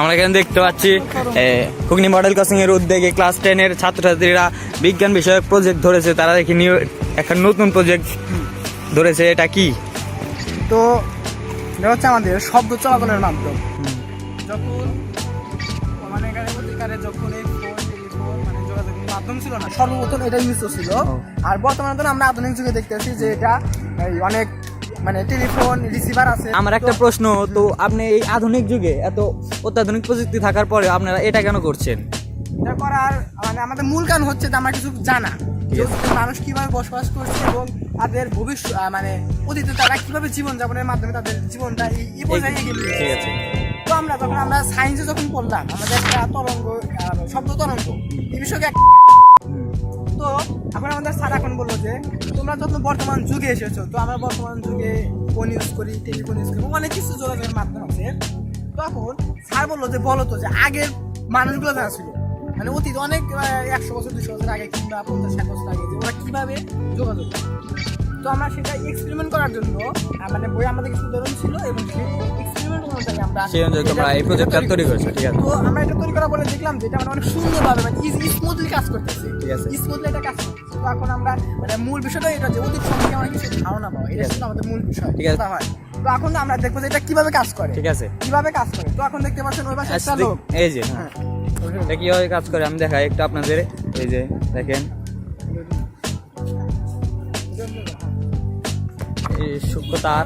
আমরা এখানে দেখতে পাচ্ছি হুগলি মডেল ক্রসিং এর উদ্যোগে ক্লাস 10 এর ছাত্রছাত্রীরা বিজ্ঞান বিষয়ক প্রজেক্ট ধরেছে। তারা দেখি একটা নতুন প্রজেক্ট ধরেছে। এটা কি? তো এটা হচ্ছে আমাদের শব্দ চলাচলের মাধ্যম। যখন মানে যখন এই ফোন টেলিফোন মানে যোগাযোগের মাধ্যম ছিল না, সর্বপ্রথম এটা ইউজ ছিল। আর বর্তমানে তো আমরা আধুনিক যুগে দেখতেছি যে এটা অনেক মানে টেলিফোন রিসিভার আছে। আমার একটা প্রশ্ন, তো আপনি এই আধুনিক যুগে এত অত্যাধুনিক প্রযুক্তি থাকার পরে আপনারা এটা কেন করছেন? এটা করার মানে আমাদের মূল কারণ হচ্ছে যে আমরা কিছু জানা মানুষ কিভাবে বসবাস করছে এবং তাদের ভবিষ্যৎ মানে অতীতে তারা কিভাবে জীবনযাপনের মাধ্যমে তাদের জীবনটা এই পর্যায়ে এগিয়ে নিয়ে ঠিক আছে। তো আমরা যখন আমরা সায়েন্সে যখন পড়লাম আমাদের একটা তরঙ্গ শব্দ তরঙ্গ এই বিষয়ে তো এখন আমাদের স্যার এখন বললো যে তোমরা যত বর্তমান যুগে এসেছো, তো আমরা বর্তমান যুগে ফোন ইউজ করি, টেলিফোন ইউজ করি, অনেক কিছু যোগাযোগের মাধ্যম আছে। তখন স্যার বললো যে বলো তো যে আগের মানুষগুলো যারা ছিল মানে অতীত অনেক 100 বছর 200 বছর আগে কিংবা 50-60 বছর আগে যে ওরা কিভাবে যোগাযোগ করে। তো আমরা সেটা এক্সপেরিমেন্ট করার জন্য মানে বই আমাদের কিছু উদাহরণ ছিল এবং সেই এক্সপেরিমেন্ট অনুযায়ী আমরা এই প্রজেক্টটা তৈরি করেছি। ঠিক আছে। তো আমরা এটা তৈরি করার পরে দেখলাম যে এটা অনেক সুন্দরভাবে মানে স্মুথলি কাজ করতেছে। ঠিক আছে। স্মুথলি এটা কাজ করতেছে। তো এখন আমরা মানে মূল বিষয়টা এটা যে অতীত সম্পর্কে অনেক কিছু ধারণা পাওয়া, এটা ছিল আমাদের মূল বিষয়। ঠিক আছে। হয় তো এখন আমরা দেখবো যে এটা কিভাবে কাজ করে। ঠিক আছে। কিভাবে কাজ করে। তো এখন দেখতে পাচ্ছেন ওই পাশে একটা লোক, এই যে এটা কিভাবে কাজ করে আমি দেখাই একটু আপনাদের। এই যে দেখেন এই সূক্ষ্ম তার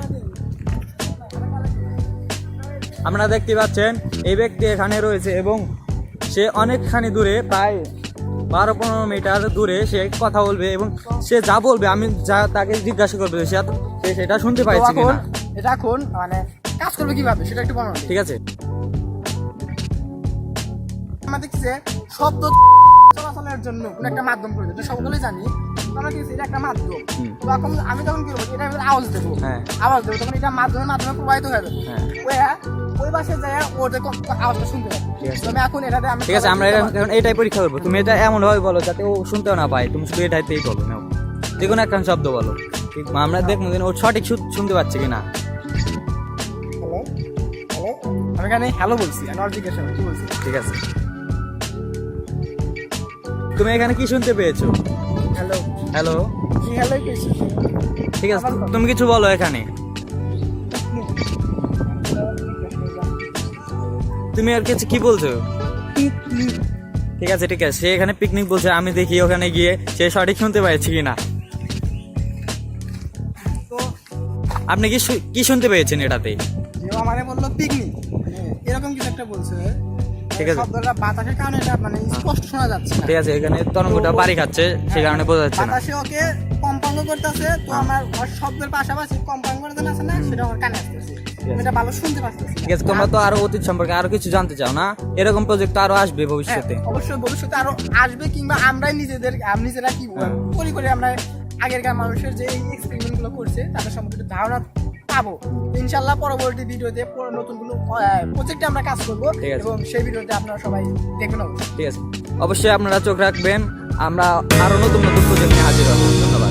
আপনারা দেখতে পাচ্ছেন। এই ব্যক্তি এখানে রয়েছে এবং সে অনেকখানি দূরে, প্রায় 12-15 মিটার দূরে সে কথা বলবে এবং সে যা বলবে আমি যা তাকে জিজ্ঞাসা করবে সে সেটা শুনতে পাইছে কিনা। এটা এখন মানে কাজ করবে কিভাবে সেটা একটু বলুন। ঠিক আছে। আমরা দেখছি যে শব্দ চলাচলের জন্য কোনো একটা মাধ্যম প্রয়োজন, সকলেই জানি। আমরা দেখছি এটা একটা মাধ্যম। তো এখন আমি যখন কি করবো, এটা আওয়াজ দেবো, আওয়াজ দেবো, তখন এটা মাধ্যমে প্রবাহিত হয়ে যাবে। ওই পাশে যায় ওদের আওয়াজটা শুনতে পাবে। আমি এখন এটাতে আমি ঠিক আছে, আমরা এখন এটাই পরীক্ষা করবো। তুমি এটা এমন ভাবে বলো যাতে ও শুনতেও না পায়। তুমি শুধু এটাইতেই বলো, নাও যে কোনো একটা শব্দ বলো। আমরা দেখবো ও সঠিক শুনতে পাচ্ছে কিনা। হ্যালো হ্যালো, আমি এখানে হ্যালো বলছি, আমি জিজ্ঞাসা কি বলছি। ঠিক আছে। তুমি এখানে কি শুনতে পেয়েছো? Hello hello. কি হ্যালো পেয়েছি। ঠিক আছে, তুমি কিছু বলো এখানে। তুমি আর কিছু কি বলছো? ঠিক আছে ঠিক আছে, সে এখানে পিকনিক বলছে। আমি দেখি ওখানে গিয়ে সে সঠিক শুনতে পাইছে কিনা। তো আপনি কি শুনতে পেয়েছেন এটাতে? আমারে বললো পিকনিক এরকম কিছু একটা বলছে। ঠিক আছে। শব্দটা বাতাসের কারণে এটা মানে স্পষ্ট শোনা যাচ্ছে না। ঠিক আছে, এখানে তরঙ্গটা বাড়ি খাচ্ছে সেই কারণে বোঝা যাচ্ছে না। বাতাসে ওকে কম্পাঙ্গ করতেছে। তো আমার শব্দের পাশাপাশি কম্পাঙ্গ করতে আছে না, সেটা আমার কানে আসতেছে, আমি এটা ভালো শুনতে পাচ্ছি। ঠিক আছে, তোমরা তো আরো অতীত সম্পর্কে আরো কিছু জানতে চাও না? এরকম প্রজেক্ট আরো আসবে ভবিষ্যতে। অবশ্যই ভবিষ্যতে আরো আসবে, কিংবা আমরাই নিজেরা কি করে আমরা আগেরকার মানুষের যে এক্সপেরিমেন্ট গুলো করছে তাদের সম্পর্কে ধারণা পাবো। ইনশাল্লাহ পরবর্তী ভিডিওতে নতুন কোনো প্রজেক্টে আমরা কাজ করবো এবং সেই ভিডিওতে আপনারা সবাই দেখবেন। ঠিক আছে, অবশ্যই আপনারা চোখ রাখবেন। আমরা আরো নতুন নতুন প্রজেক্ট নিয়ে হাজির হব। ধন্যবাদ।